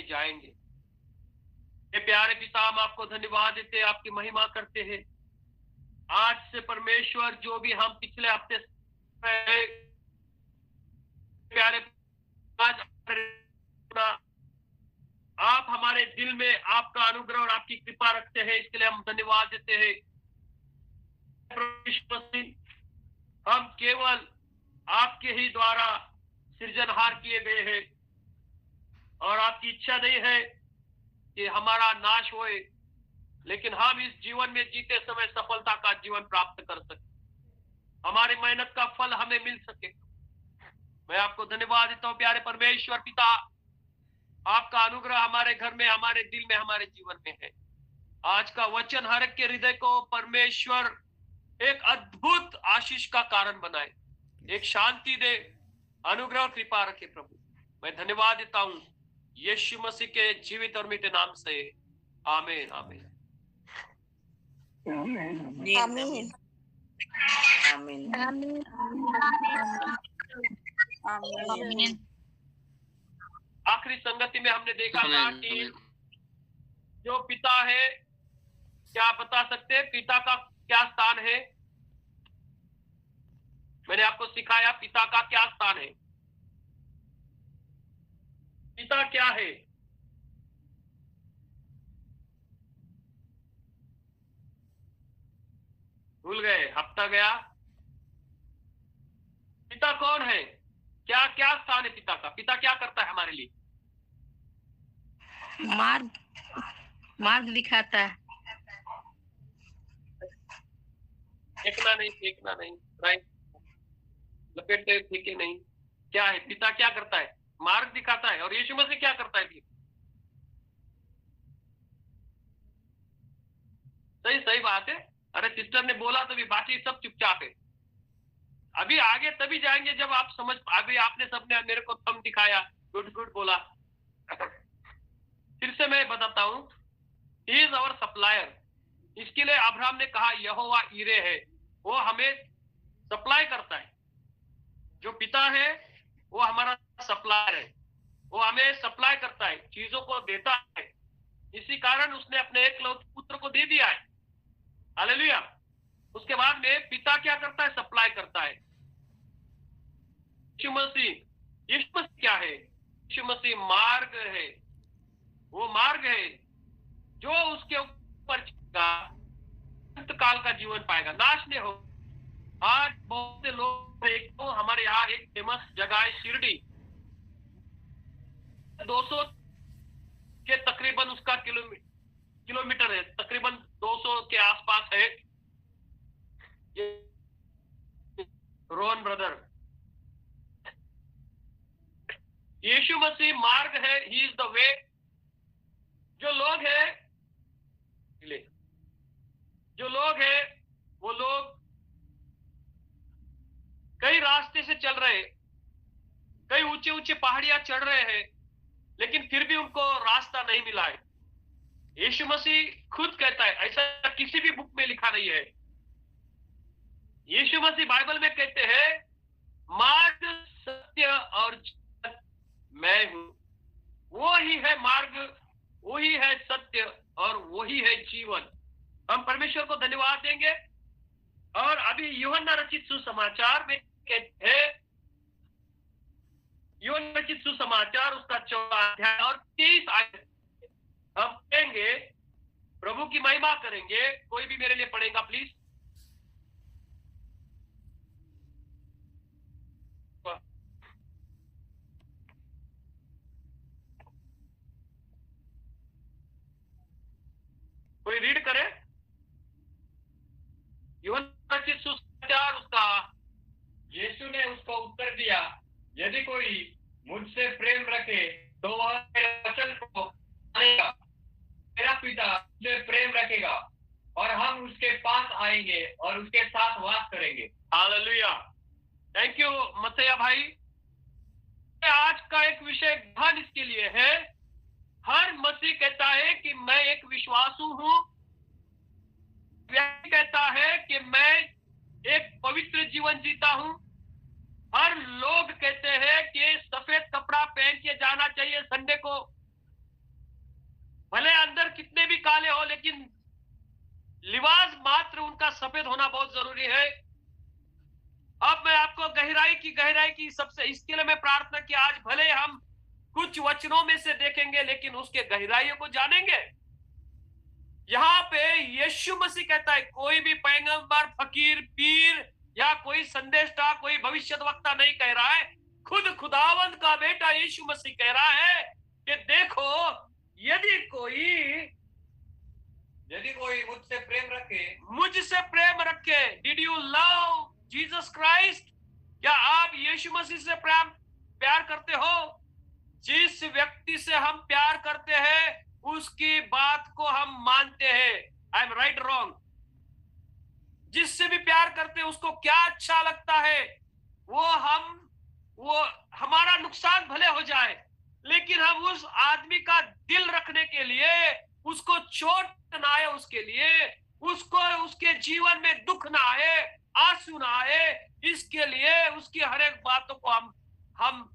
जाएंगे। ये प्यारे पिता, हम आपको धन्यवाद देते हैं, आपकी महिमा करते हैं। आज से परमेश्वर जो भी हम पिछले हफ्ते प्यारे, आज आप हमारे दिल में आपका अनुग्रह और आपकी कृपा रखते हैं, इसके लिए हम धन्यवाद देते हैं। हम केवल आपके ही द्वारा सृजनहार किए गए हैं और आपकी इच्छा नहीं है कि हमारा नाश होए, लेकिन हम इस जीवन में जीते समय सफलता का जीवन प्राप्त कर सके, हमारी मेहनत का फल हमें मिल सके। मैं आपको धन्यवाद देता हूं प्यारे परमेश्वर पिता, आपका अनुग्रह हमारे घर में, हमारे दिल में, हमारे जीवन में है। आज का वचन हर एक के हृदय को परमेश्वर एक अद्भुत आशीष का कारण बनाए, एक शांति दे, अनुग्रह और कृपा रखे। प्रभु मैं धन्यवाद देता हूं यीशु मसीह के जीवित और मीठे नाम से, आमीन आमीन आमीन आमीन आमीन। आखिरी संगति में हमने देखा था कि जो पिता है, क्या बता सकते हैं पिता का क्या स्थान है? मैंने आपको सिखाया पिता का क्या स्थान है। पिता क्या है? भूल गए, हफ्ता गया। पिता कौन है? क्या क्या स्थान है पिता का? पिता क्या करता है हमारे लिए? मार्ग दिखाता है। फेंकना नहीं, राइट, लपेटते फेंके नहीं। क्या है पिता? क्या करता है? मार्ग दिखाता है। और यीशु मसीह क्या करता है? सही बात है। अरे सिस्टर ने बोला तो भी बाकी सब चुपचाप है। अभी आगे तभी जाएंगे जब आप समझ। अभी आपने सबने मेरे को थंब दिखाया, गुड बोला। फिर से मैं बताता हूं, ही इज आवर सप्लायर। इसके लिए अब्राहम ने कहा यहोवा ईरे है, वो हमें सप्लाई करता है। जो पिता है वो हमारा सप्लायर है, वो हमें सप्लाई करता है, चीजों को देता है। इसी कारण उसने अपने एकलौते पुत्र को दे दिया है। हालेलुया। उसके बाद में पिता क्या करता है? सप्लाई करता है। यीशु मसीह क्या है? यीशु मसीह मार्ग है। वो मार्ग है जो उसके ऊपर अंत काल का जीवन पाएगा, नाश नहीं हो। आज बहुत से लोग, एक तो हमारे यहाँ एक फेमस जगह है शिरडी, 200 के तकरीबन उसका किलोमीटर है, तकरीबन 200 के आसपास है। रोहन ब्रदर, यीशु मसीह मार्ग है, ही इज द वे। जो लोग हैं वो लोग कई रास्ते से चल रहे हैं, कई ऊंचे ऊंचे पहाड़ियां चढ़ रहे हैं, लेकिन फिर भी उनको रास्ता नहीं मिला है। यीशु मसीह खुद कहता है, ऐसा किसी भी बुक में लिखा नहीं है। यीशु मसीह बाइबल में कहते हैं मार्ग, सत्य और जीवन मैं हूं। वो ही है मार्ग, वही है सत्य और वही है जीवन। हम परमेश्वर को धन्यवाद देंगे। और अभी यूहन्ना रचित सुसमाचार में कहते हैं, यूहन्ना रचित सुसमाचार उसका 14 अध्याय और 23 आयत हम पढ़ेंगे, प्रभु की महिमा करेंगे। कोई भी मेरे लिए पढ़ेगा प्लीज। कोई रीड करे यूहन्ना रचित सुसमाचार उसका। यीशु ने उसको उत्तर दिया, यदि कोई मुझसे प्रेम रखे तो वह मेरे वचन को मानेगा। मेरा पिता मुझसे प्रेम रखेगा और हम उसके पास आएंगे और उसके साथ वास करेंगे। हालेलुया। थैंक यू मथैया भाई। आज का एक विषय गहन इसके लिए है। हर मसीह कहता है कि मैं एक विश्वासु हूं, व्यक्ति कहता है कि मैं एक पवित्र जीवन जीता हूं। हर लोग कहते हैं कि सफेद कपड़ा पहन के जाना चाहिए संडे को, भले अंदर कितने भी काले हो, लेकिन लिबास मात्र उनका सफेद होना बहुत जरूरी है। अब मैं आपको गहराई की सबसे, इसके लिए मैं प्रार्थना की आज भले हम कुछ वचनों में से देखेंगे, लेकिन उसके गहराइयों को जानेंगे। यहाँ पे यीशु मसीह कहता है, कोई भी पैगंबर, फकीर, पीर या कोई संदेशता, कोई भविष्यद्वक्ता नहीं कह रहा है, खुद खुदावंद का बेटा यीशु मसीह कह रहा है कि देखो, यदि कोई मुझसे प्रेम रखे, did you love Jesus Christ? क्या आप यीशु मसीह से प्यार करते हो? जिस व्यक्ति से हम प्यार करते हैं उसकी बात को हम मानते हैं। I am right wrong? जिससे भी प्यार करते हैं उसको क्या अच्छा लगता है, वो हमारा नुकसान भले हो जाए, लेकिन हम उस आदमी का दिल रखने के लिए, उसको चोट ना आए, उसके लिए उसको उसके जीवन में दुख ना आए, आंसू ना आए, इसके लिए उसकी हर एक बातों को हम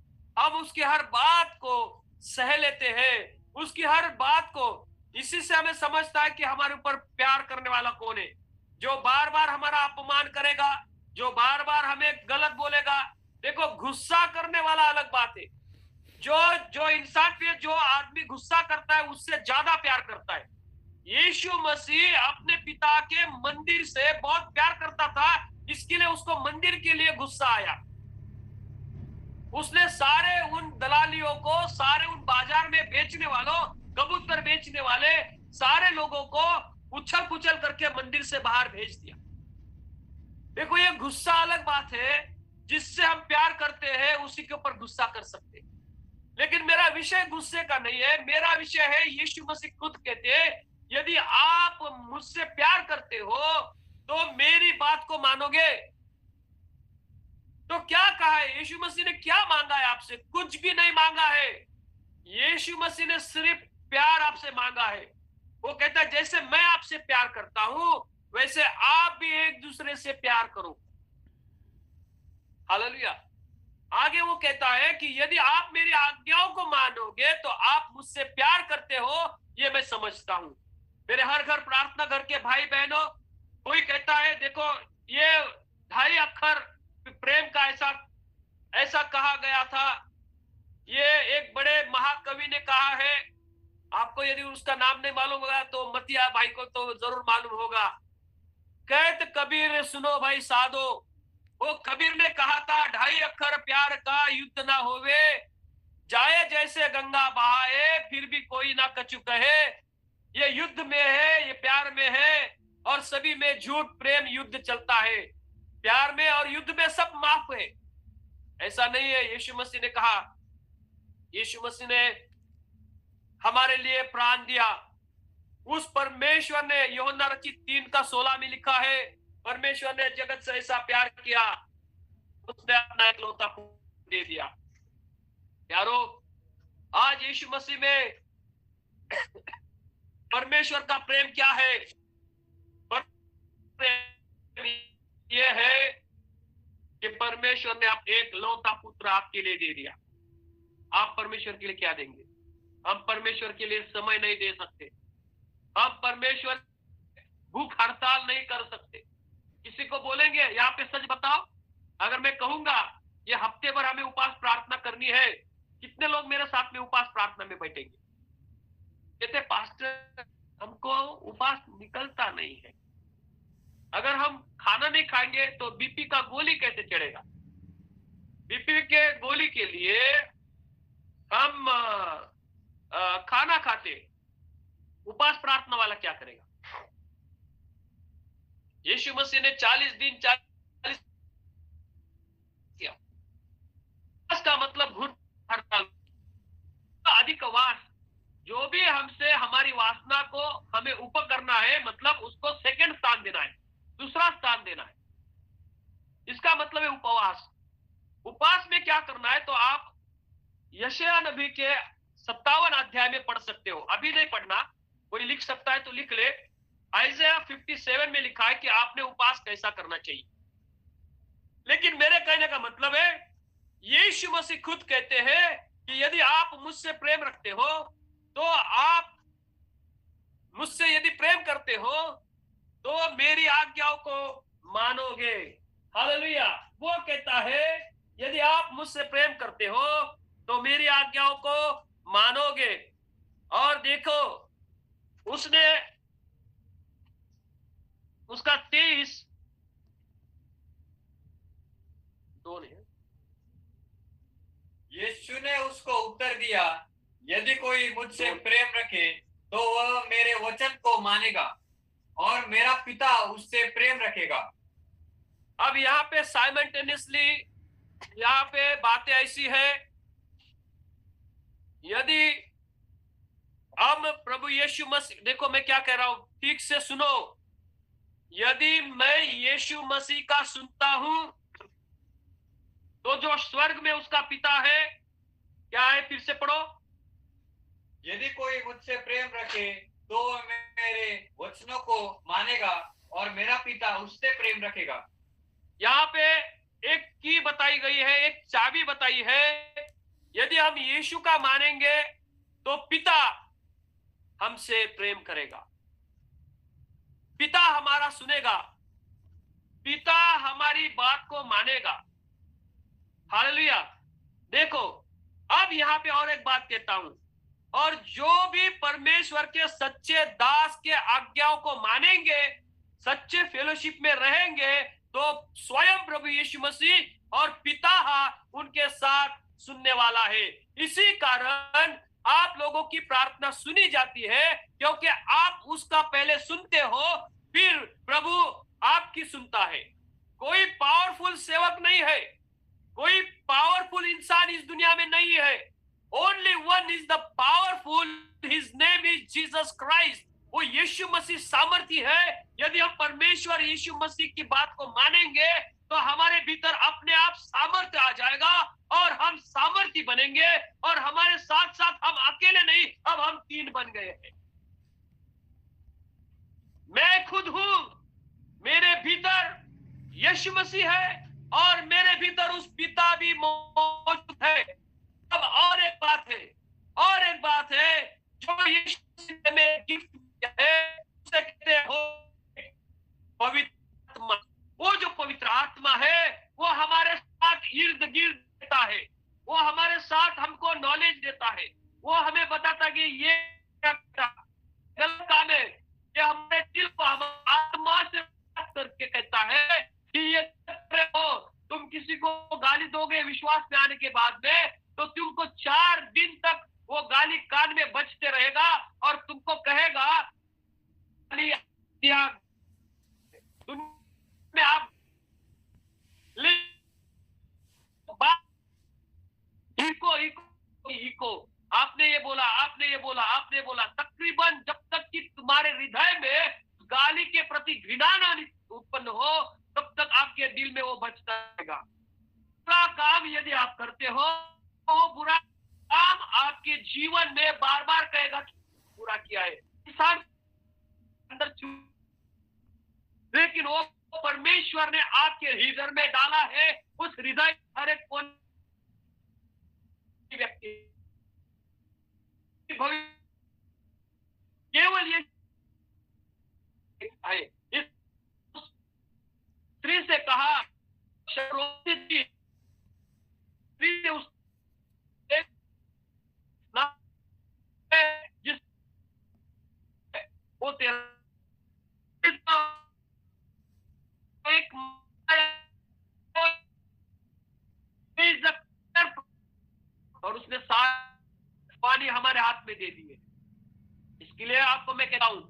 उसकी हर बात को सह लेते हैं, उसकी हर बात को। इसी से हमें समझता है कि हमारे ऊपर प्यार करने वाला कौन है। जो बार बार हमारा अपमान करेगा, जो बार बार हमें गलत बोलेगा, देखो गुस्सा करने वाला अलग बात है। जो इंसान पे जो आदमी गुस्सा करता है उससे ज्यादा प्यार करता है। यीशु मसीह अपने पिता के मंदिर से बहुत प्यार करता था, इसके लिए उसको मंदिर के लिए गुस्सा आया। उसने सारे उन दलालियों को, सारे उन बाजार में बेचने वालों, कबूतर बेचने वाले सारे लोगों को उछल पुछल करके मंदिर से बाहर भेज दिया। देखो, ये गुस्सा अलग बात है। जिससे हम प्यार करते हैं उसी के ऊपर गुस्सा कर सकते हैं, लेकिन मेरा विषय गुस्से का नहीं है। मेरा विषय है, यीशु मसीह खुद कहते हैं, यदि आप मुझसे प्यार करते हो तो मेरी बात को मानोगे। तो क्या कहा है यीशु मसीह ने? क्या मांगा है आपसे? कुछ भी नहीं मांगा है। यीशु मसीह ने सिर्फ प्यार आपसे मांगा है। वो कहता है, जैसे मैं आपसे प्यार करता हूं वैसे आप भी एक दूसरे से प्यार करो। हालेलुया। आगे वो कहता है कि यदि आप मेरी आज्ञाओं को मानोगे तो आप मुझसे प्यार करते हो, ये मैं समझता हूं। मेरे हर घर प्रार्थना घर के भाई बहनों, कोई कहता है देखो ये 2.5 अक्षर प्रेम का ऐसा कहा गया था, ये एक बड़े महाकवि ने कहा है। आपको यदि उसका नाम नहीं मालूम होगा तो मतिया भाई को तो जरूर मालूम होगा। कहत कबीर सुनो भाई साधो, वो कबीर ने कहा था 2.5 अक्षर प्यार का युद्ध ना होवे, जाए जैसे गंगा बहाए फिर भी कोई ना कछु कहे। ये युद्ध में है, ये प्यार में है, और सभी में झूठ प्रेम युद्ध चलता है। प्यार में और युद्ध में सब माफ है, ऐसा नहीं है। यीशु मसीह ने कहा, यीशु मसीह ने हमारे लिए प्राण दिया। उस परमेश्वर ने, यूहन्ना रचित 3:16 में लिखा है, परमेश्वर ने जगत से ऐसा प्यार किया, उसने अपना इकलौता पुत्र दे दिया। प्यारो, आज यीशु मसीह में परमेश्वर का प्रेम क्या है? ये है कि परमेश्वर ने आप एक लौता पुत्र आपके लिए दे दिया। आप परमेश्वर के लिए क्या देंगे? हम परमेश्वर के लिए समय नहीं दे सकते, हम परमेश्वर भूख हड़ताल नहीं कर सकते। किसी को बोलेंगे यहाँ पे सच बताओ, अगर मैं कहूंगा ये हफ्ते भर हमें उपवास प्रार्थना करनी है, कितने लोग मेरे साथ में उपवास प्रार्थना में बैठेंगे? कहते पास्टर हमको उपवास निकलता नहीं है। अगर हम खाना नहीं खाएंगे तो बीपी का गोली कैसे चढ़ेगा? बीपी के गोली के लिए हम खाना खाते, उपवास प्रार्थना वाला क्या करेगा? यीशु मसीह ने 40 दिन 40 किया। का मतलब भूख हड़ताल, अधिक वास। जो भी हमसे हमारी वासना को हमें ऊपर करना है, मतलब उसको सेकंड स्थान देना है, दूसरा स्थान देना है। इसका मतलब है उपवास। उपवास में क्या करना है तो आप यशायाह नबी के 57 अध्याय में पढ़ सकते हो। अभी नहीं पढ़ना, कोई लिख सकता है तो लिख ले। आइज़ाया 57 में लिखा है कि आपने उपवास कैसा करना चाहिए। लेकिन मेरे कहने का मतलब है, यीशु मसीह खुद कहते हैं कि यदि आप मुझसे प्रेम रखते हो तो आप मुझसे यदि प्रेम करते हो तो मेरी आज्ञाओं को मानोगे। हालेलुया। वो कहता है यदि आप मुझसे प्रेम करते हो तो मेरी आज्ञाओं को मानोगे। और देखो उसने उसका 23 2 नहीं, यीशु ने उसको उत्तर दिया, यदि कोई मुझसे प्रेम रखे तो वह मेरे वचन को मानेगा और मेरा पिता उससे प्रेम रखेगा। अब यहाँ पे साइमल्टेनियसली यहाँ पे बातें ऐसी है, यदि हम प्रभु यीशु मसीह, देखो मैं क्या कह रहा हूं, ठीक से सुनो। यदि मैं यीशु मसीह का सुनता हूं तो जो स्वर्ग में उसका पिता है, क्या है, फिर से पढ़ो। यदि कोई मुझसे प्रेम रखे तो वह मेरे वचनों को मानेगा और मेरा पिता उससे प्रेम रखेगा। यहाँ पे एक की बताई गई है, एक चाबी बताई है। यदि हम यीशु का मानेंगे तो पिता हमसे प्रेम करेगा, पिता हमारा सुनेगा, पिता हमारी बात को मानेगा। हालेलुया। देखो अब यहाँ पे और एक बात कहता हूं, और जो भी परमेश्वर के सच्चे दास के आज्ञाओं को मानेंगे, सच्चे फेलोशिप में रहेंगे, तो स्वयं प्रभु यीशु मसीह और पिता उनके साथ सुनने वाला है। इसी कारण आप लोगों की प्रार्थना सुनी जाती है, क्योंकि आप उसका पहले सुनते हो, फिर प्रभु आपकी सुनता है। कोई पावरफुल सेवक नहीं है, कोई पावरफुल इंसान इस दुनिया में नहीं है। Only one is the powerful, his name is Jesus Christ. वो यीशु मसीह सामर्थी है। यदि हम परमेश्वर यीशु मसीह की बात को मानेंगे तो हमारे भीतर अपने आप सामर्थ्य आ जाएगा और हम सामर्थी बनेंगे, और हमारे साथ साथ हम अकेले नहीं, अब हम 3 बन गए हैं। मैं खुद हूं, मेरे भीतर यीशु मसीह है और मेरे भीतर उस पिता भी मौजूद है। अब और एक बात है, जो यीशु मसीह में गिफ्ट है उसे कहते हो पवित्र आत्मा। वो जो पवित्र आत्मा है वो हमारे साथ इर्द गिर्द रहता है, वो हमारे साथ हमको नॉलेज देता है, वो हमें बताता कि ये गलत काम है, ये हमारे दिल को हमारे आत्मा से बात करके कहता है कि ये हो। तुम किसी को गाली दोगे विश्वास में आने के बाद में, तो तुमको 4 दिन तक वो गाली कान में बजते रहेगा और तुमको कहेगा में आप इको आपने ये बोला तकरीबन जब तक कि तुम्हारे हृदय में गाली के प्रति घृणा ना उत्पन्न हो, तब तक आपके दिल में वो बचता रहेगा। बुरा काम यदि आप करते हो तो वो बुरा काम आपके जीवन में बार बार कहेगा कि बुरा किया है। इंसान अंदर, लेकिन वो परमेश्वर ने आपके हृदय में डाला है। उस हृदय हर एक कौन व्यक्ति केवल ये है। इस स्त्री से कहा, स्त्री ने उस जिस वो तेरा एक और उसने साथ पानी हमारे हाथ में दे दिए। इसके लिए आपको मैं कहता हूं,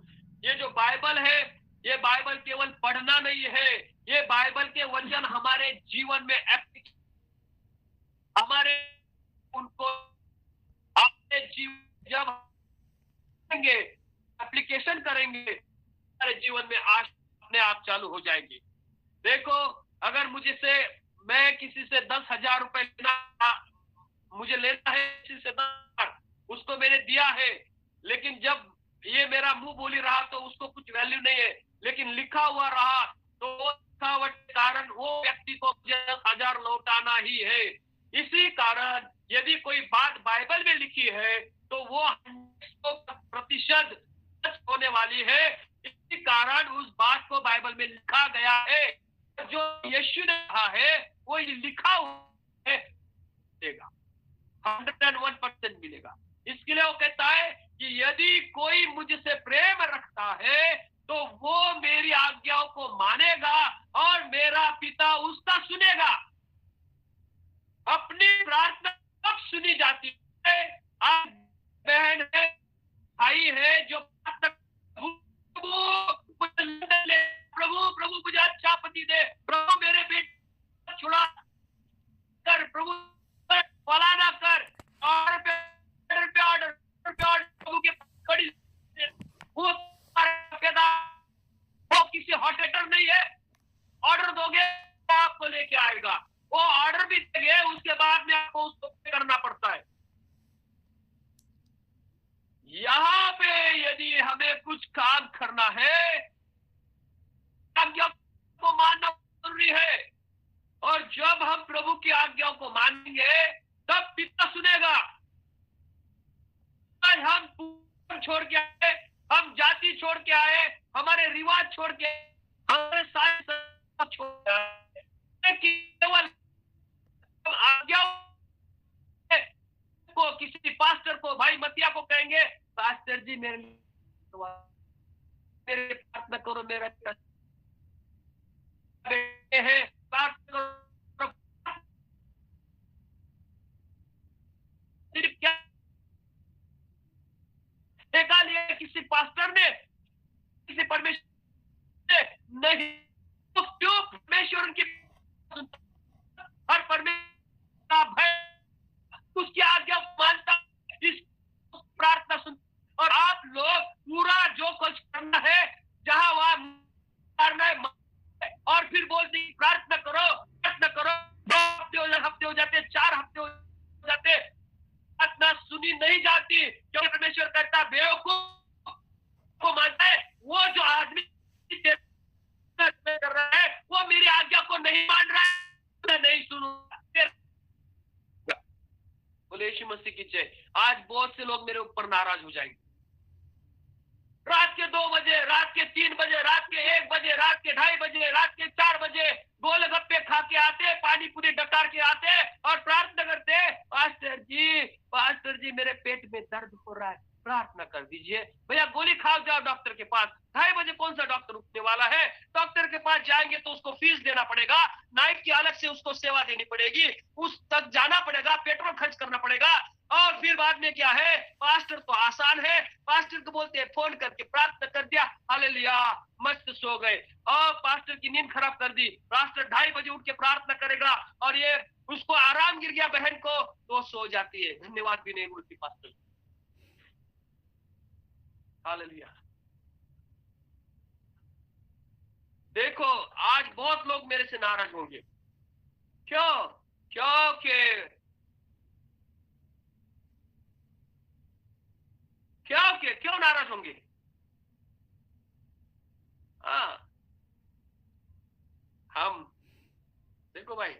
ये जो बाइबल है, ये बाइबल केवल पढ़ना नहीं है, ये बाइबल के वचन हमारे जीवन में हमारे उनको अपने जीवन जब एप्लीकेशन करेंगे, हमारे जीवन में आज अपने आप चालू हो जाएंगे। देखो अगर मैं किसी से 10,000 रुपए मुझे लेना है, किसी से 10,000 उसको मैंने दिया है, लेकिन जब ये मेरा मुंह बोली रहा तो उसको कुछ वैल्यू नहीं है, लेकिन लिखा हुआ रहा तो लिखावट के कारण वो व्यक्ति को 10,000 लौटाना ही है। इसी कारण यदि कोई बात बाइबल में लिखी है तो वो 100% सच होने वाली है। इसी कारण उस बात को बाइबल में लिखा गया है। जो यीशु ने कहा है वो लिखा हुआ है, देगा 101% मिलेगा। इसके लिए वो कहता है कि यदि कोई मुझसे प्रेम रखता है तो वो मेरी आज्ञाओं को मानेगा और मेरा पिता उसका सुनेगा। अपनी प्रार्थना कब सुनी जाती है? आप बहन है, भाई है जो प्रभु प्रभु मुझे अच्छा पति दे, प्रभु मेरे बेटे छुड़ा कर, प्रभु फलाना कर, और प्रभु के कड़ी वो किसी हॉटेटर नहीं है। ऑर्डर दोगे तो आपको लेके आएगा, वो ऑर्डर भी देंगे, उसके बाद में आपको उसको करना पड़ता है। यहाँ पे यदि हमें कुछ काम करना है, आज्ञा को मानना जरूरी है, और जब हम प्रभु की आज्ञाओं को मानेंगे तब पिता सुनेगा। आज हम छोड़ के आए, हम जाति छोड़ के आए, हमारे रिवाज छोड़ के, हमारे सारे छोड़ के आए, केवल आज्ञाओं को किसी पास्टर को, भाई मतिया को कहेंगे, पास्टर जी मेरे प्रार्थना करो, मेरा है सिर्फ क्या देखा लिया किसी पास्टर ने, किसी परमेश्वर ने नहीं, तो क्यों परमेश्वर उनकी हर परमेश्वर भय उसकी आज्ञा मानता, इस प्रार्थना सुन, और आप लोग पूरा जो कुछ करना है जहां वहां करना है, और फिर बोलते प्रार्थना करो, प्रार्थना करो, 2 हफ्ते हो जाते, 4 हफ्ते हो जाते, प्रार्थना सुनी नहीं जाती, क्योंकि परमेश्वर कहता बेवकूफ को मानता है, वो जो आदमी कर रहा है वो मेरी आज्ञा को नहीं मान रहा है, मैं नहीं सुनूंगा। बोले यीशु मसीह की जय। आज बहुत से लोग मेरे ऊपर नाराज हो जाएंगे। रात के 2 बजे, रात के 3 बजे, रात के 1 बजे, रात के 2:30 बजे, रात के 4 बजे गोलगप्पे खा के आते, पानी पूरी डकार के आते और प्रार्थना करते, पास्टर जी मेरे पेट में दर्द हो रहा है, प्रार्थना कर दीजिए। भैया गोली खाओ, जाओ डॉक्टर के पास। 2:30 बजे कौन सा डॉक्टर उठने वाला है? डॉक्टर के पास जाएंगे तो उसको फीस देना पड़ेगा, नाइट की अलग से उसको सेवा देनी पड़ेगी, उस तक जाना पड़ेगा, पेट्रोल खर्च करना पड़ेगा, और फिर बाद में क्या है? पास्टर तो आसान है, पास्टर को बोलते हैं फोन करके प्रार्थना कर दिया, हालेलुया, मस्त सो गए, और पास्टर की नींद खराब कर दी। पास्टर 2:30 बजे उठ के प्रार्थना करेगा और ये उसको आराम गिर गया बहन को, तो सो जाती है, धन्यवाद भी नहीं बोलती पास्टर। हालेलुया। देखो आज बहुत लोग मेरे से नाराज होंगे। क्यों? क्यों नाराज होंगे? हाँ, हम देखो भाई,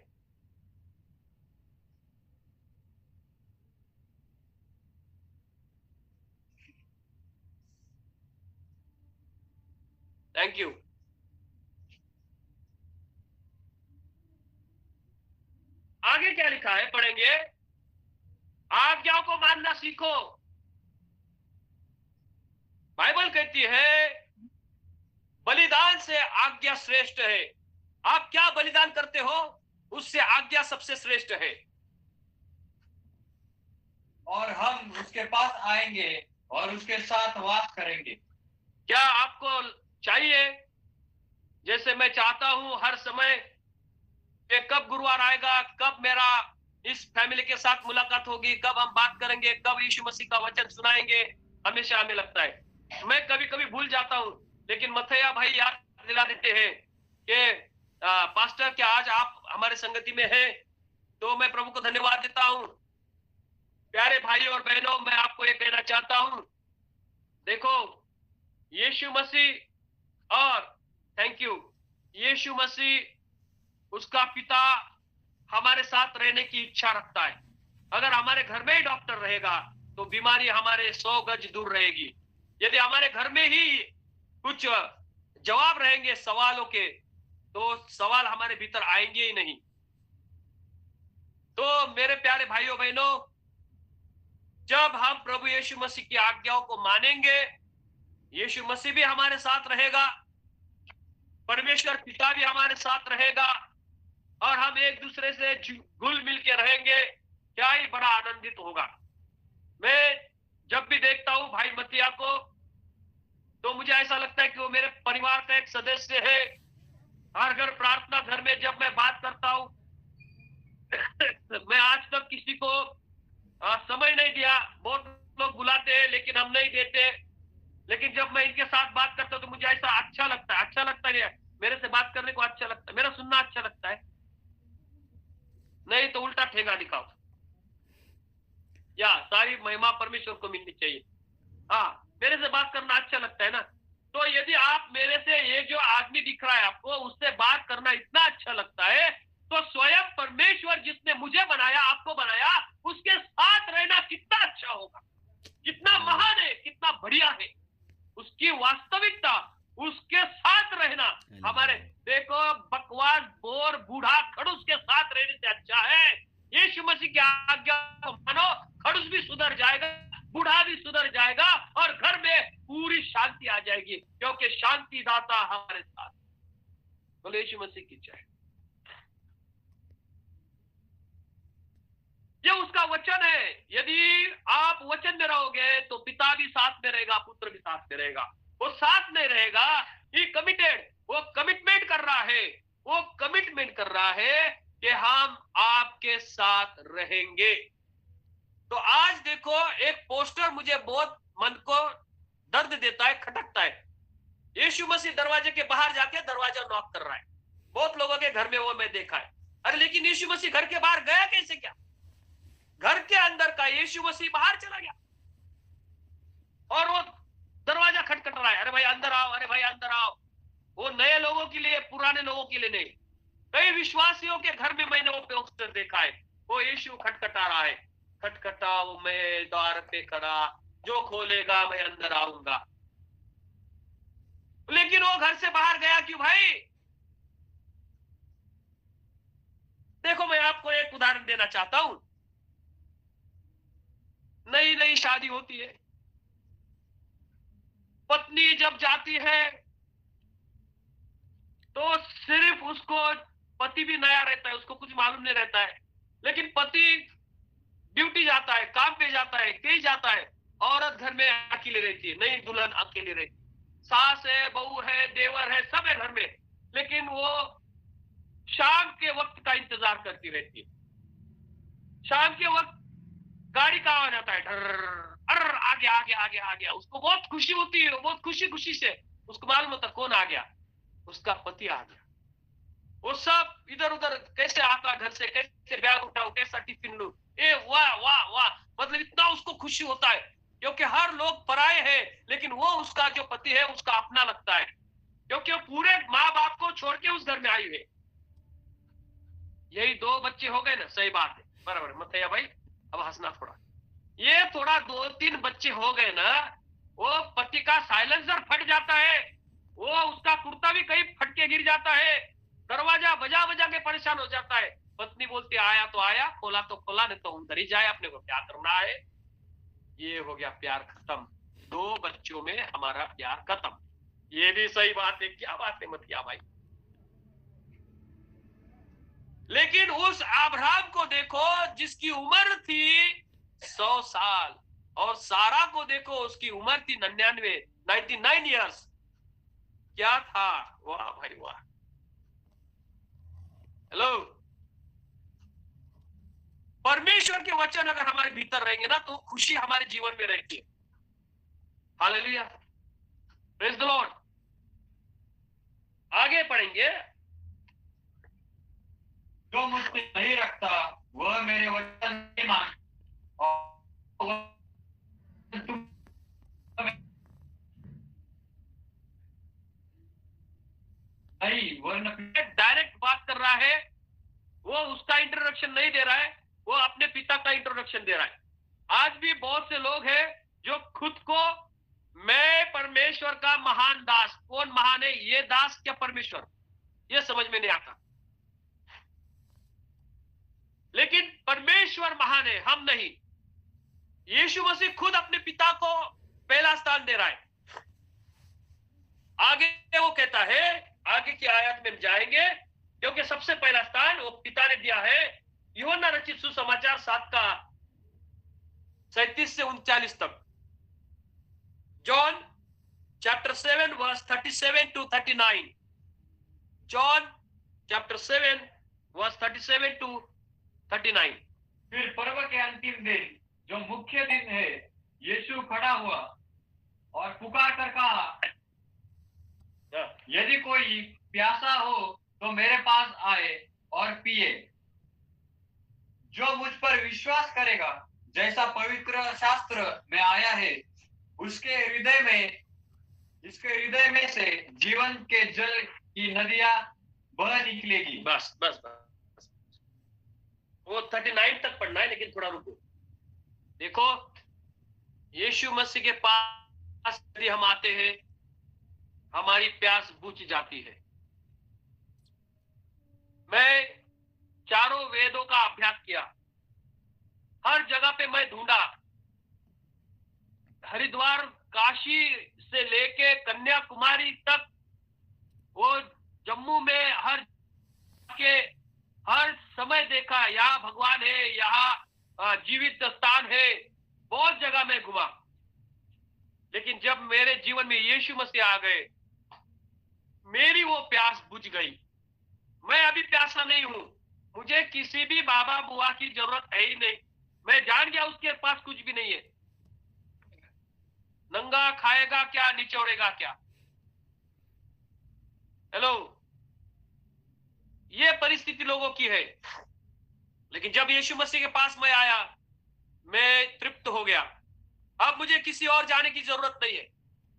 थैंक यू। आगे क्या लिखा है पढ़ेंगे। आज्ञाओं को मानना सीखो। बाइबल कहती है बलिदान से आज्ञा श्रेष्ठ है। आप क्या बलिदान करते हो उससे आज्ञा सबसे श्रेष्ठ है। और हम उसके पास आएंगे और उसके साथ वास करेंगे। क्या आपको चाहिए, जैसे मैं चाहता हूं हर समय कि कब गुरुवार आएगा, कब मेरा इस फैमिली के साथ मुलाकात होगी, कब हम बात करेंगे, कब यीशु मसीह का वचन सुनाएंगे, हमेशा हमें लगता है। मैं कभी कभी भूल जाता हूं, लेकिन मथैया भाई याद दिला देते हैं कि पास्टर क्या आज आप हमारे संगति में हैं, तो मैं प्रभु को धन्यवाद देता हूं। प्यारे भाई और बहनों, मैं आपको ये कहना चाहता हूं, देखो यीशु मसीह, और थैंक यू, यीशु मसीह उसका पिता हमारे साथ रहने की इच्छा रखता है। अगर हमारे घर में ही डॉक्टर रहेगा तो बीमारी हमारे 100 गज दूर रहेगी। यदि हमारे घर में ही कुछ जवाब रहेंगे सवालों के, तो सवाल हमारे भीतर आएंगे ही नहीं। तो मेरे प्यारे भाइयों बहनों, जब हम प्रभु यीशु मसीह की आज्ञाओं को मानेंगे, यीशु मसीह भी हमारे साथ रहेगा, परमेश्वर पिता भी हमारे साथ रहेगा, और हम एक दूसरे से घुल मिल के रहेंगे, क्या ही बड़ा आनंदित होगा। मैं जब भी देखता हूं भाई मतिया को, तो मुझे ऐसा लगता है कि वो मेरे परिवार का एक सदस्य है। हर घर प्रार्थना घर में जब मैं बात करता हूं मैं आज तक किसी को समय नहीं दिया। बहुत लोग बुलाते हैं लेकिन हम नहीं देते, लेकिन जब मैं इनके साथ बात करता हूं तो मुझे ऐसा अच्छा लगता है। मेरे से बात करने को अच्छा लगता है, मेरा सुनना अच्छा लगता है, नहीं तो उल्टा ठेंगा दिखाओ। या सारी महिमा परमेश्वर को मिलनी चाहिए। हाँ, मेरे से बात करना अच्छा लगता है ना। तो यदि आप मेरे से, ये जो आदमी दिख रहा है आपको, उससे बात करना इतना अच्छा लगता है, तो स्वयं परमेश्वर जिसने मुझे बनाया, आपको बनाया, उसके साथ रहना कितना अच्छा होगा, कितना महान है, कितना बढ़िया है। उसकी वास्तविकता, उसके साथ रहना हमारे, देखो बकवास बोर बूढ़ा खड़ूस के साथ रहने से अच्छा है यीशु मसीह की आज्ञा को मानो, खड़ूस भी सुधर जाएगा, बूढ़ा भी सुधर जाएगा, और घर में पूरी शांति आ जाएगी, क्योंकि शांति दाता हमारे साथ। बोले यीशु मसीह की जय। ये उसका वचन है। यदि आप वचन में रहोगे तो पिता भी साथ में रहेगा, पुत्र भी साथ में रहेगा। वो साथ में रहेगा, ही कमिटेड, वो कमिटमेंट कर रहा है, वो कमिटमेंट कर रहा है कि हम आपके साथ रहेंगे। तो आज देखो, एक पोस्टर मुझे बहुत मन को दर्द देता है, खटकता है। यीशु मसीह दरवाजे के बाहर जाके दरवाजा नॉक कर रहा है। बहुत लोगों के घर में वो मैं देखा है। अरे लेकिन यीशु मसीह घर के बाहर गया कैसे? क्या घर के अंदर का यीशु मसीह बाहर चला गया और वो दरवाजा खटखट रहा है, अरे भाई अंदर आओ, अरे भाई अंदर आओ। वो नए लोगों के लिए, पुराने लोगों के लिए नहीं। कई विश्वासियों के घर में मैंने वो पोस्टर देखा है, वो यीशु खटखटा रहा है, खटखटाओ मैं द्वार पे खड़ा, जो खोलेगा मैं अंदर आऊंगा। लेकिन वो घर से बाहर गया क्यों भाई? देखो, मैं आपको एक उदाहरण देना चाहता हूं। नई नई शादी होती है, पत्नी जब जाती है तो सिर्फ उसको, पति भी नया रहता है, उसको कुछ मालूम नहीं रहता है, लेकिन पति ड्यूटी जाता है, काम पे जाता है, कहीं जाता है, औरत घर में अकेली रहती है, नई दुल्हन अकेली रहती है, सास है, बहू है, देवर है, सब है घर में, लेकिन वो शाम के वक्त का इंतजार करती रहती है। शाम के वक्त गाड़ी का आवाज आता है, डर आगे आगे आगे आ गया। उसको बहुत खुशी होती है, बहुत खुशी खुशी से उसको मालूम होता कौन आ गया, उसका पति आ गया। वो सब इधर उधर कैसे आता, घर से कैसे बैग उठाओ, कैसा टिफिन लूं, ए वाह वाह वाह, मतलब इतना उसको खुशी होता है, क्योंकि हर लोग पराये हैं, लेकिन वो उसका जो पति है उसका अपना लगता है, क्योंकि वो पूरे माँ बाप को छोड़ के उस घर में आई है। यही 2 बच्चे हो गए ना, सही बात है, बराबर मत है भाई, अब हंसना थोड़ा। ये थोड़ा 2-3 बच्चे हो गए ना, वो पति का साइलेंसर फट जाता है, वो उसका कुर्ता भी कहीं फट के गिर जाता है, दरवाजा बजा बजा के परेशान हो जाता है। पत्नी बोलती आया तो आया, खोला तो खोला, नहीं तो उधर ही जाए, अपने को क्या करना है। ये हो गया प्यार खत्म, 2 बच्चों में हमारा प्यार खत्म। ये भी सही बात है, क्या बात है मत क्या भाई। लेकिन उस अब्राहम को देखो जिसकी उम्र थी 100 साल, और सारा को देखो उसकी उम्र थी 99 ईयर्स। क्या था? वाह भाई वाह। हेलो, परमेश्वर के वचन अगर हमारे भीतर रहेंगे ना तो खुशी हमारे जीवन में रहती है। Hallelujah, praise the Lord. आगे पढ़ेंगे। जो मुझसे नहीं रखता वह मेरे वचन नहीं मान, और नहीं वह डायरेक्ट बात कर रहा है, वो उसका इंट्रोडक्शन नहीं दे रहा है, वो अपने पिता का इंट्रोडक्शन दे रहा है। आज भी बहुत से लोग हैं जो खुद को मैं परमेश्वर का महान दास। कौन महान है? ये दास क्या परमेश्वर? ये समझ में नहीं आता। लेकिन परमेश्वर महान है, हम नहीं। यीशु मसीह खुद अपने पिता को पहला स्थान दे रहा है। आगे वो कहता है, आगे की आयत में जाएंगे, क्योंकि सबसे पहला स्थान वो पिता ने दिया है। यूहन्ना रचित सुसमाचार 7 का 37 से 39 तक। John chapter 7 verse 37 to 39। John chapter 7 verse 37 to 39। फिर पर्व के अंतिम दिन, जो मुख्य दिन है, यीशु खड़ा हुआ और पुकार कर कहा, यदि कोई प्यासा हो तो मेरे पास आए और पिए। जो मुझ पर विश्वास करेगा, जैसा पवित्र शास्त्र में आया है, उसके हृदय में से जीवन के जल की नदियां बह निकलेगी। बस बस बस, वो 39 तक पढ़ना है, लेकिन थोड़ा रुको। देखो, यीशु मसीह के पास यदि हम आते हैं, हमारी प्यास बुझ जाती है। मैं चारों वेदों का अभ्यास किया, हर जगह पे मैं ढूंढा। हरिद्वार, काशी से लेके कन्याकुमारी तक, वो जम्मू में हर समय देखा, यहाँ भगवान है, यहाँ जीवित स्थान है, बहुत जगह मैं घुमा। लेकिन जब मेरे जीवन में यीशु मसीह आ गए, मेरी वो प्यास बुझ गई। मैं अभी प्यासा नहीं हूं, मुझे किसी भी बाबा बुआ की जरूरत है ही नहीं। मैं जान गया उसके पास कुछ भी नहीं है। नंगा खाएगा क्या, निचोड़ेगा क्या? हेलो, ये परिस्थिति लोगों की है। लेकिन जब यीशु मसीह के पास मैं आया, मैं तृप्त हो गया। अब मुझे किसी और जाने की जरूरत नहीं है।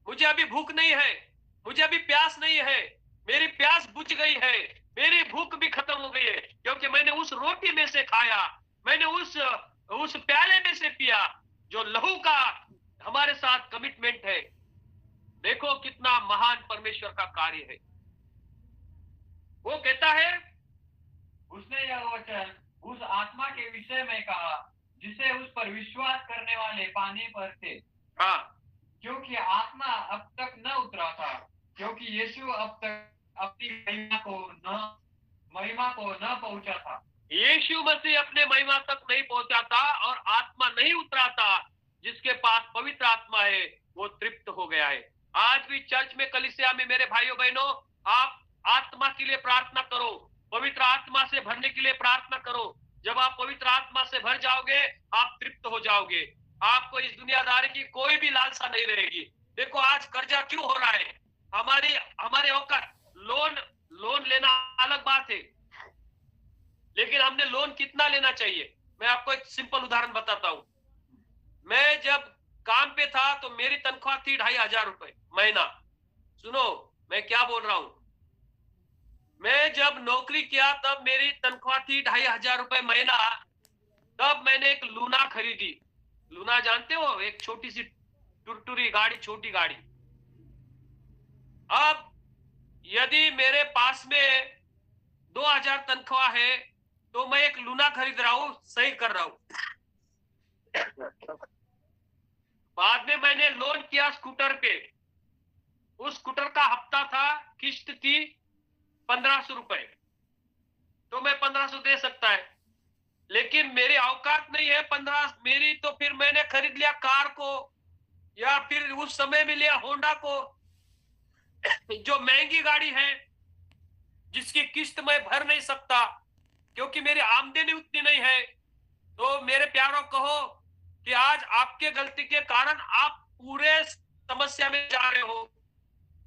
मुझे अभी भूख नहीं है, मुझे अभी प्यास नहीं है। मेरी प्यास बुझ गई है, मेरी भूख भी खत्म हो गई है, क्योंकि मैंने उस रोटी में से खाया, मैंने उस प्याले में से पिया, जो लहू का हमारे साथ कमिटमेंट है। देखो कितना महान परमेश्वर का कार्य है। वो कहता है, उसने यह वचन उस आत्मा के विषय में कहा, जिसे उस पर विश्वास करने वाले पाने पर थे। हाँ, क्योंकि आत्मा अब तक न उतरा था, क्योंकि यीशु अब तक अपनी महिमा को न पहुंचा था। यीशु मसीह अपने महिमा तक नहीं पहुंचा था, और आत्मा नहीं उतरा था। जिसके पास पवित्र आत्मा है, वो तृप्त हो गया है। आज भी चर्च में, कलीसिया में, मेरे भाइयों बहनों, आप आत्मा के लिए प्रार्थना करो, पवित्र आत्मा से भरने के लिए प्रार्थना करो। जब आप पवित्र आत्मा से भर जाओगे, आप तृप्त हो जाओगे। आपको इस दुनियादारी की कोई भी लालसा नहीं रहेगी। देखो आज कर्जा क्यों हो रहा है? हमारे औकात, लोन लेना अलग बात है, लेकिन हमने लोन कितना लेना चाहिए? मैं आपको एक सिंपल उदाहरण बताता हूं। मैं जब काम पे था तो मेरी तनख्वाह थी 2500 रुपए महीना। सुनो मैं क्या बोल रहा हूं। मैं जब नौकरी किया तब मेरी तनख्वाह थी 2500 रुपए महीना। तब मैंने एक लूना खरीदी। लूना जानते हो, एक छोटी सी टुरटुरी गाड़ी, छोटी गाड़ी। अब यदि मेरे पास में 2000 तनख्वाह है, तो मैं एक लूना खरीद रहा हूं, सही कर रहा हूं। बाद में मैंने लोन किया स्कूटर पे। उस स्कूटर का हफ्ता था, किस्त थी 1500 रुपए। तो मैं 1500 दे सकता है, लेकिन मेरी औकात नहीं है 15 मेरी। तो फिर मैंने खरीद लिया कार को, या फिर उस समय में लिया होंडा को, जो महंगी गाड़ी है, जिसकी किस्त मैं भर नहीं सकता, क्योंकि मेरी आमदनी उतनी नहीं है। तो मेरे प्यारों, कहो कि आज आपके गलती के कारण आप पूरे समस्या में जा रहे हो।